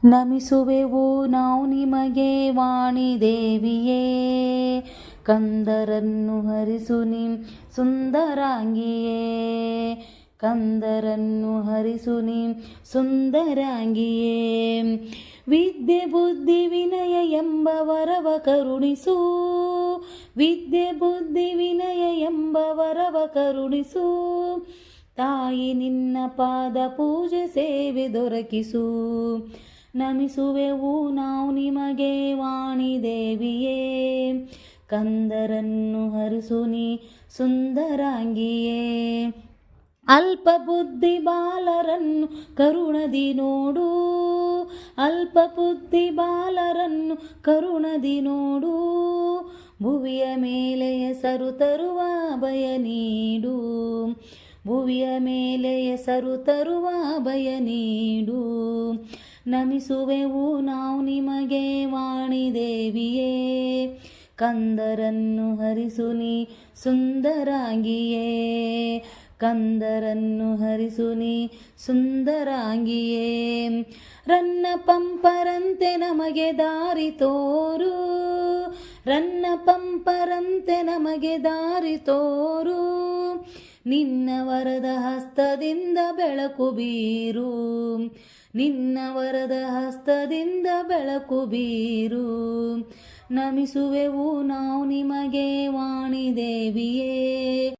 ನಮಿಸುವೆವು ನಾವು ನಿಮಗೆ ವಾಣಿ ದೇವಿಯೇ. ಕಂದರನ್ನು ಹರಿಸು ನೀ ಸುಂದರಾಂಗಿಯೇ. ಕಂದರನ್ನು ಹರಿಸು ನೀ ಸುಂದರಾಂಗಿಯೇ. ವಿದ್ಯೆ ಬುದ್ಧಿ ವಿನಯ ಎಂಬ ವರವ ಕರುಣಿಸು. ವಿದ್ಯೆ ಬುದ್ಧಿ ವಿನಯ ಎಂಬ ವರವ ಕರುಣಿಸು. ತಾಯಿ ನಿನ್ನ ಪಾದ ಪೂಜೆ ಸೇವೆ ದೊರಕಿಸು. ನಮಿಸುವೆವು ನಾವು ನಿಮಗೆ ವಾಣಿ ದೇವಿಯೇ. ಕಂದರನ್ನು ಹರಿಸು ನೀ ಸುಂದರಾಂಗಿಯೇ. ಅಲ್ಪ ಬುದ್ಧಿ ಬಾಲರನ್ನು ಕರುಣದಿ ನೋಡು. ಅಲ್ಪ ಬುದ್ಧಿ ಬಾಲರನ್ನು ಕರುಣದಿ ನೋಡು. ಭುವಿಯ ಮೇಲೆ ಹೆಸರು ತರುವ ಭಯ ನೀಡು. ಭುವಿಯ ಮೇಲೆ ಹೆಸರು ತರುವ ಭಯ ನೀಡು. ನಮಿಸುವೆವು ನಾವು ನಿಮಗೆ ವಾಣಿ ದೇವಿಯೇ. ಕಂದರನ್ನು ಹರಿಸು ನೀ ಸುಂದರಾಂಗಿಯೇ. ಕಂದರನ್ನು ಹರಿಸು ನೀ ಸುಂದರಾಂಗಿಯೇ. ರನ್ನ ಪಂಪರಂತೆ ನಮಗೆ ದಾರಿ ತೋರು. ರನ್ನ ಪಂಪರಂತೆ ನಮಗೆ ದಾರಿ ತೋರು. ನಿನ್ನ ವರದ ಹಸ್ತದಿಂದ ಬೆಳಕು ಬೀರು. ನಿನ್ನ ವರದ ಹಸ್ತದಿಂದ ಬೆಳಕು ಬೀರು. ನಮಿಸುವೆವು ನಾವು ನಿಮಗೆ ವಾಣಿ ದೇವಿಯೇ.